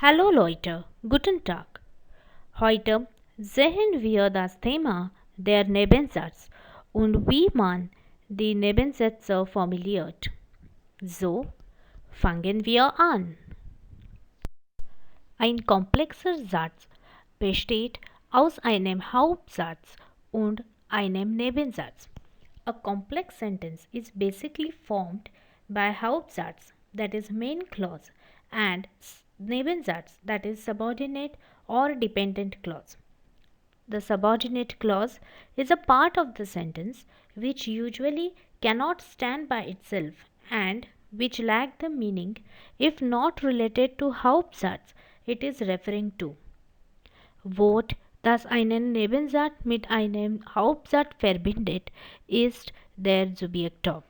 Hallo Leute, guten Tag. Heute sehen wir das Thema der Nebensätze und wie man die Nebensätze formuliert. So, fangen wir an. Ein komplexer Satz besteht aus einem Hauptsatz und einem Nebensatz. A complex sentence is basically formed by Hauptsatz, that is main clause, and Nebensatz, that is subordinate or dependent clause. The subordinate clause is a part of the sentence which usually cannot stand by itself and which lack the meaning if not related to Hauptsatz it is referring to. Wird das einen Nebensatz mit einem Hauptsatz verbindet, ist der Subjektor.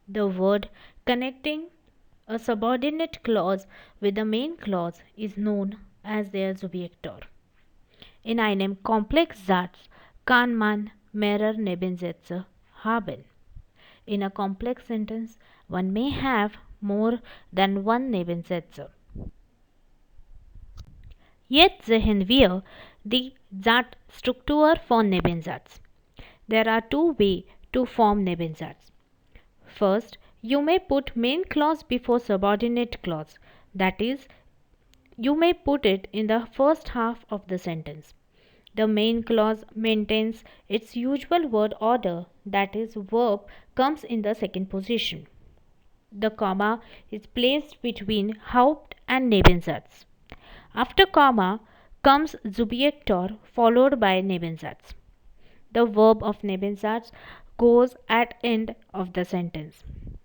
The word connecting a subordinate clause with the main clause is known as der Subjektor. In einem Komplexsatz kann man mehrere Nebensätze haben. In a complex sentence, one may have more than one Nebensätze. Jetzt sehen wir die Satzstruktur von Nebensatz. There are two ways to form Nebensatz. First, you may put main clause before subordinate clause. That is, you may put it in the first half of the sentence. The main clause maintains its usual word order, that is, verb comes in the second position. The comma is placed between Haupt and Nebensatz. After comma comes Subjektor followed by Nebensatz. The verb of Nebensatz goes at end of the sentence.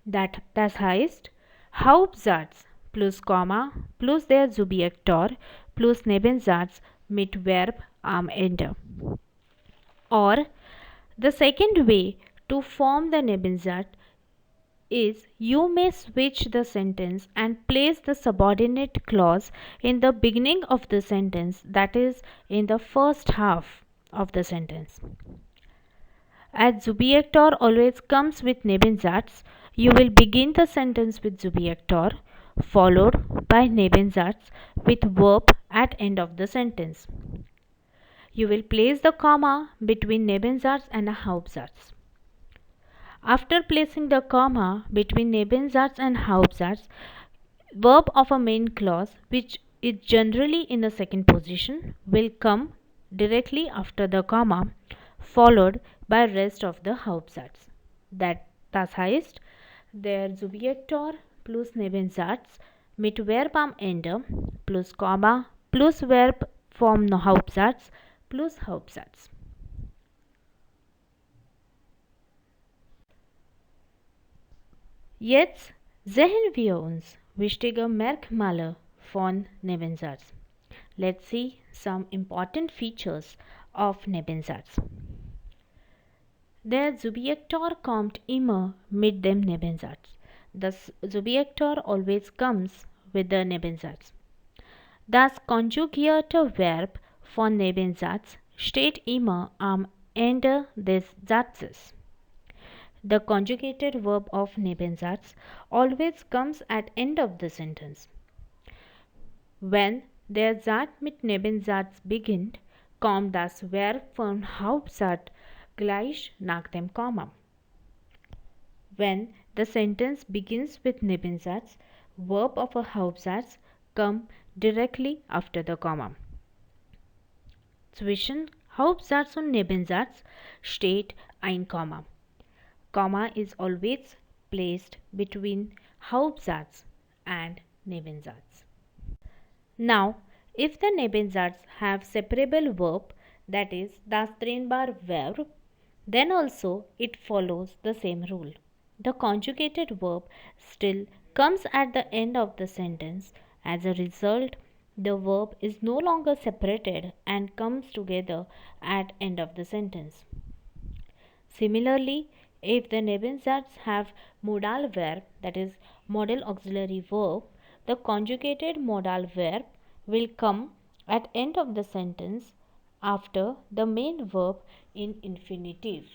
Das heißt, Hauptsatz plus Komma plus der Subjektor plus Nebensatz mit Verb am Ende. Or the second way to form the Nebensatz is you may switch the sentence and place the subordinate clause in the beginning of the sentence, that is, in the first half of the sentence. As Subjektor always comes with Nebensatz, you will begin the sentence with Subjektor followed by Nebensatz with verb at end of the sentence. You will place the comma between Nebensatz and a Hauptsatz. After placing the comma between Nebensatz and Hauptsatz, verb of a main clause, which is generally in the second position, will come directly after the comma, followed by rest of the Hauptsatz. Das heißt, der Subjektor plus Nebensatz mit Verb am Ende plus Komma plus Verb vom Hauptsatz plus Hauptsatz. Jetzt sehen wir uns wichtige Merkmale von Nebensatz. Let's see some important features of Nebensatz. Der Subjektor kommt immer mit dem Nebensatz. Das Subjektor always comes with the Nebensatz. Das konjugierte Verb von Nebensatz steht immer am Ende des Satzes. The conjugated verb of Nebensatz always comes at end of the sentence. Wenn der Satz mit Nebensatz beginnt, kommt das Verb vom Hauptsatz gleich nach dem Komma. When the sentence begins with Nebensatz, verb of a Hauptsatz come directly after the comma. Zwischen Hauptsatz und Nebensatz steht ein Komma. Comma is always placed between Hauptsatz and Nebensatz. Now, if the Nebensatz have separable verb, that is das trennbar Verb, then also it follows the same rule. The conjugated verb still comes at the end of the sentence. As a result, the verb is no longer separated and comes together at end of the sentence. Similarly, if the Nebensatz have modal verb, that is modal auxiliary verb, the conjugated modal verb will come at end of the sentence after the main verb in infinitive.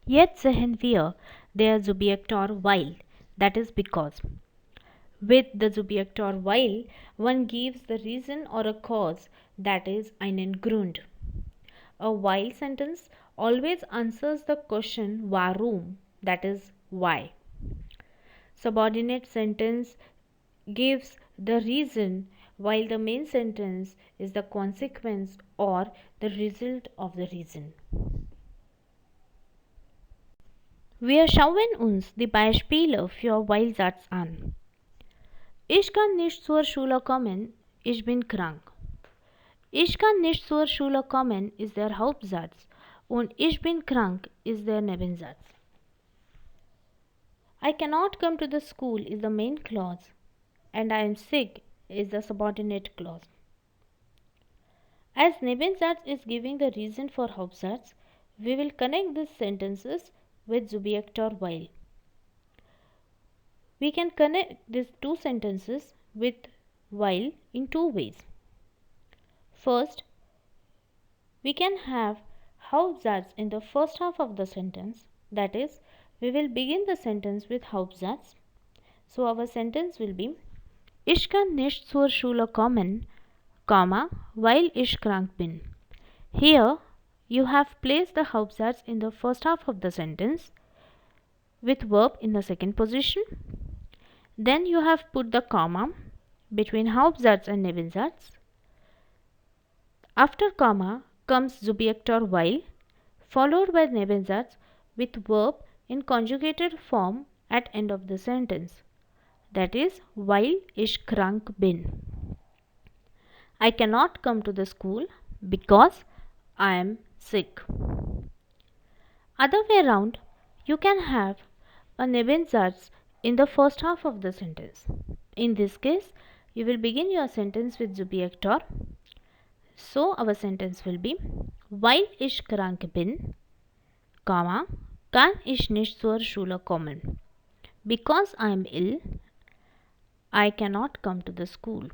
Jetzt sehen wir der Subjektor weil, that is because. With the Subjekt or weil, one gives the reason or a cause, that is einen Grund. A while sentence always answers the question warum, that is why. Subordinate sentence gives the reason, while the main sentence is the consequence or the result of the reason. Wir schauen uns die Beispiele für Weil-Satz an. Ich kann nicht zur Schule kommen, ich bin krank. Ich kann nicht zur Schule kommen ist der Hauptsatz und ich bin krank ist der Nebensatz. I cannot come to the school is the main clause and I am sick is the subordinate clause. As Nebensatz is giving the reason for Hauptsatz, we will connect these sentences with Subjekt or weil. We can connect these two sentences with weil in two ways. First, we can have Hauptsatz in the first half of the sentence, that is, we will begin the sentence with Hauptsatz. So our sentence will be Ich kann nicht zur Schule kommen, weil ich krank bin. Here you have placed the Hauptsatz in the first half of the sentence with verb in the second position. Then you have put the comma between Hauptsatz and Nebensatz. After comma comes Subjekt or weil, followed by Nebensatz with verb in conjugated form at end of the sentence. That is, weil ich krank bin. I cannot come to the school because I am sick. Other way around, you can have a Nebensatz in the first half of the sentence. In this case, you will begin your sentence with Subjekt or. So our sentence will be weil ich krank bin, kann ich nicht zur Schule kommen. Because I am ill, I cannot come to the school.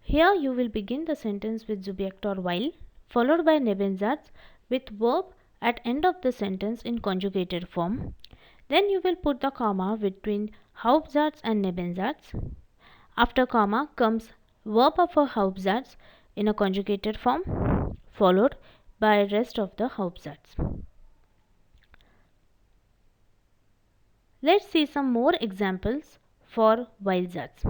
Here you will begin the sentence with Subjekt or weil, followed by Nebensatz with verb at end of the sentence in conjugated form. Then you will put the comma between Hauptsatz and Nebensatz. After comma comes verb of a Hauptsatz in a conjugated form, followed by rest of the Hauptsatz. Let's see some more examples for Weil-Satz.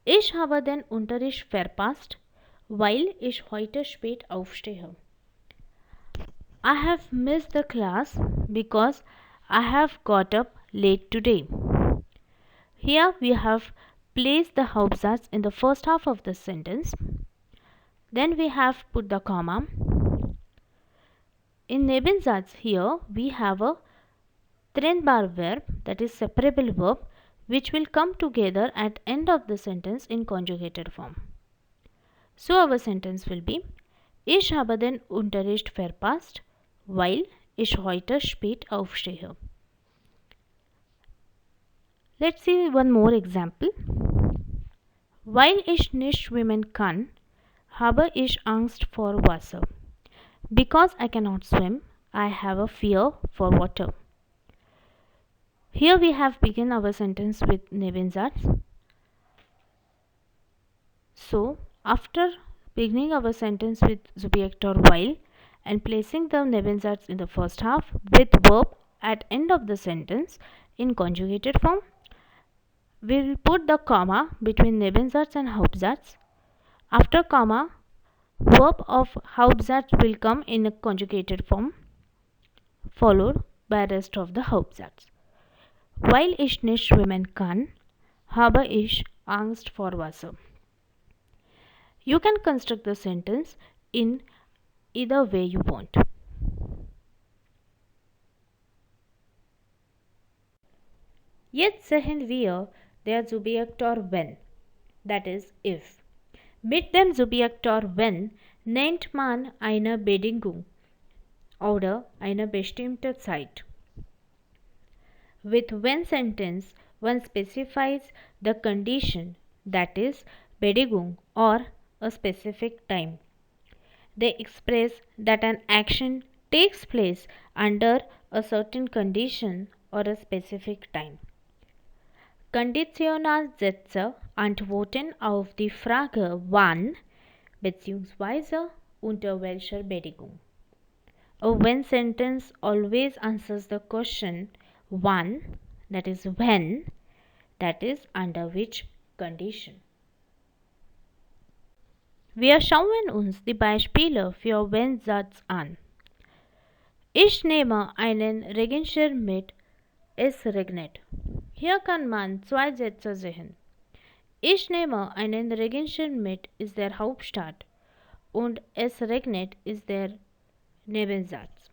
Ich habe den Unterricht verpasst, weil ich heute spät aufstehe. I have missed the class because I have got up late today. Here we have placed the Hauptsatz in the first half of the sentence. Then we have put the comma. In Nebensatz here we have a trennbar verb, that is separable verb, which will come together at end of the sentence in conjugated form. So our sentence will be Ich habe den Unterricht verpasst, weil ich heute spät aufstehe. Let's see one more example. Weil ich nicht schwimmen kann, habe ich Angst vor Wasser. Because I cannot swim, I have a fear for water. Here we have begun our sentence with Nebensatz. So, after beginning our sentence with Subjekt or weil and placing the Nebensatz in the first half with verb at end of the sentence in conjugated form, we will put the comma between Nebensatz and Hauptsatz. After comma, verb of Hauptsatz will come in a conjugated form, followed by rest of the Hauptsatz. Weil ich nicht schwimmen kann, habe ich Angst vor Wasser. You can construct the sentence in either way you want. Jetzt sehen wir der Subjekt or wenn, that is if. Mit dem Subjekt or wenn nennt man eine Bedingung oder eine bestimmte Zeit. With when sentence, one specifies the condition, that is, Bedingung or a specific time. They express that an action takes place under a certain condition or a specific time. Konditionalsätze antworten auf die Frage wann bzw. unter welcher Bedingung. A when sentence always answers the question wann, that is when, that is under which condition. Wir schauen uns die Beispiele für Wenn-Satz an. Ich nehme einen Regenschirm mit, es regnet. Hier kann man zwei Sätze sehen. Ich nehme einen Regenschirm mit ist der Hauptstadt und es regnet ist der Nebensatz.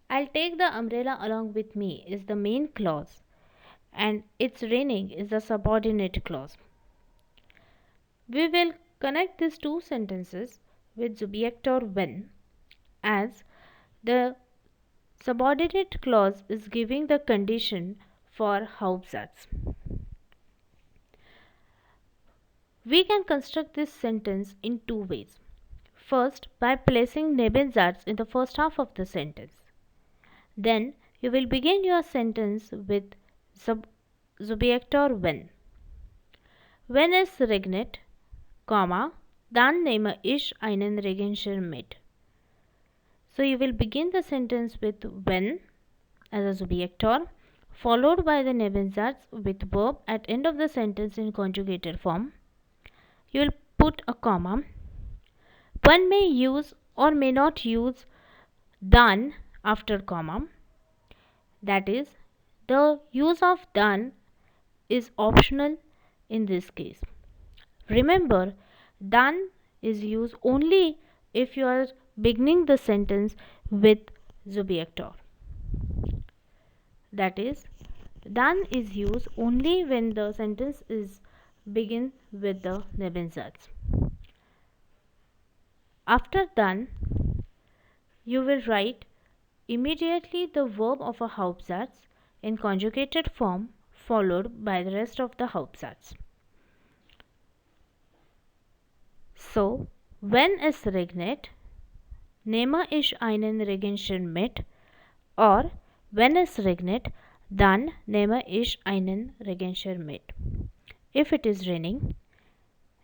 I'll take the umbrella along with me is the main clause and it's raining is the subordinate clause. We will connect these two sentences with Subjektor when, as the subordinate clause is giving the condition for Hauptsatz. We can construct this sentence in two ways. First, by placing Nebensatz in the first half of the sentence. Then, you will begin your sentence with Subjektor when. Wenn es regnet, dann nehme ich einen Regenschirm mit. So you will begin the sentence with when as a subjector, followed by the Nebensatz with verb at end of the sentence in conjugated form. You will put a comma. One may use or may not use dann after comma. That is, the use of dann is optional in this case. Remember, dann is used only if you are beginning the sentence with subjector. That is, dann is used only when the sentence is begin with the Nebensatz. After dann, you will write immediately the verb of a Hauptsatz in conjugated form followed by the rest of the Hauptsatz. So, wenn es regnet, nehme ich einen Regenschirm mit, or wenn es regnet, dann nehme ich einen Regenschirm mit. If it is raining,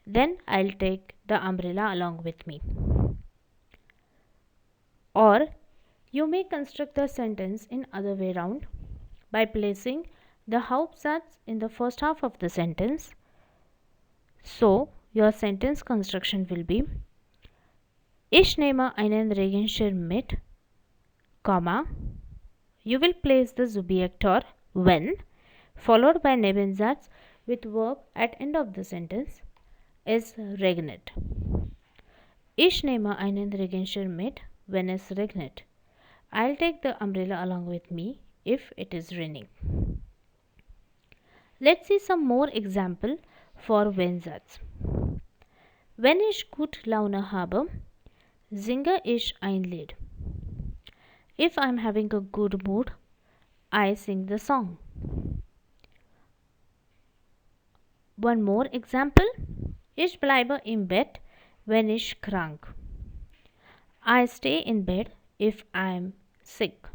then I'll take the umbrella along with me. Or you may construct the sentence in other way round by placing the Hauptsatz in the first half of the sentence. So, your sentence construction will be Ich nehme einen Regenschirm mit, you will place the Subjektor when followed by Nebensatz with verb at end of the sentence es regnet. Ich nehme einen Regenschirm mit, wenn es regnet. I'll take the umbrella along with me if it is raining. Let's see some more example for Wenn-Satz. Wenn ich gut Laune habe, singe ich ein Lied. If I'm having a good mood, I sing the song. One more example. Ich bleibe im Bett, wenn ich krank. I stay in bed if I'm sick.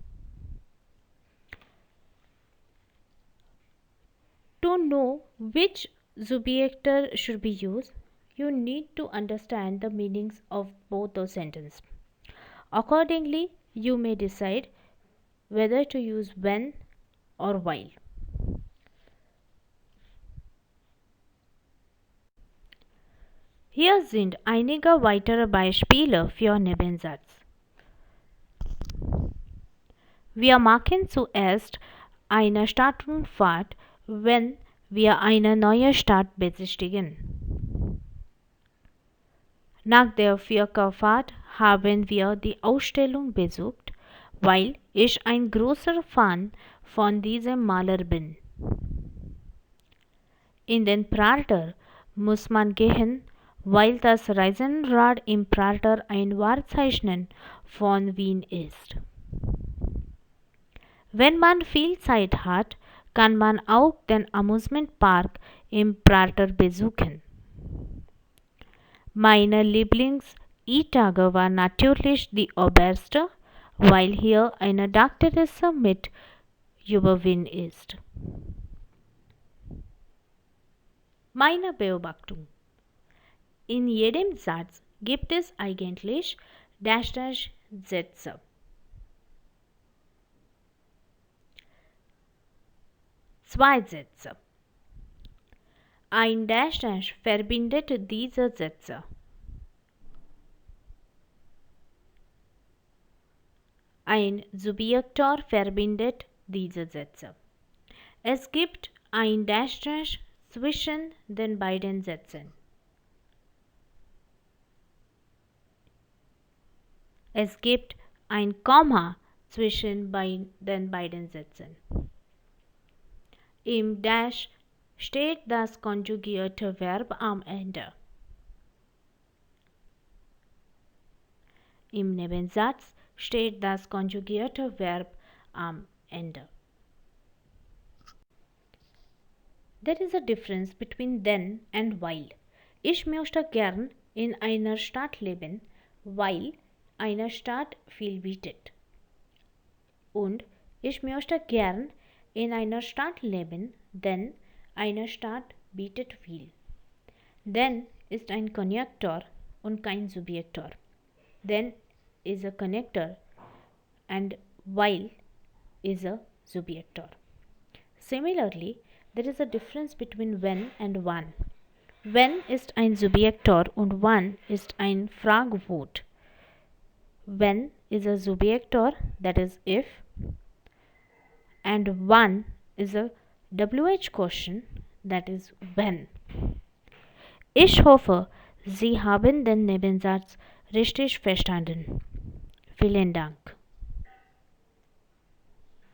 To know which Subjektor should be used, you need to understand the meanings of both those sentences. Accordingly, you may decide whether to use when or while. Hier sind einige weitere Beispiele für Nebensatz. Wir machen zuerst eine Stadtrundfahrt, wenn wir eine neue Stadt besichtigen. Nach der Viererfahrt haben wir die Ausstellung besucht, weil ich ein großer Fan von diesem Maler bin. In den Prater muss man gehen, weil das Reisenrad im Prater ein Wahrzeichen von Wien ist. Wenn man viel Zeit hat, kann man auch den Amusement Park im Prater besuchen. Meine Lieblings-E-Tage war natürlich die oberste, weil hier eine Dachterrasse mit über Wien ist. meine Beobachtung. In jedem Satz gibt es eigentlich Sätze. Zwei Sätze. Ein verbindet diese Sätze. Ein Subjektor verbindet diese Sätze. Es gibt ein zwischen den beiden Sätzen. Es gibt ein Komma zwischen den beiden Sätzen. Im Dash steht das konjugierte Verb am Ende. Im Nebensatz steht das konjugierte Verb am Ende. There is a difference between then and while. Ich möchte gern in einer Stadt leben, weil eine Stadt viel bietet. Und ich möchte gern in einer Stadt leben, denn eine Stadt bietet viel. Then ist ein Konjunktor und kein Subjektor. Then is a connector and while is a subjector. Similarly, there is a difference between when and wann. When ist ein Subjektor und wann ist ein Fragwort. When is a subjektor, that is if, and wann is a WH question, that is when. Ich hoffe, Sie haben den Nebensatz richtig verstanden. Vielen Dank.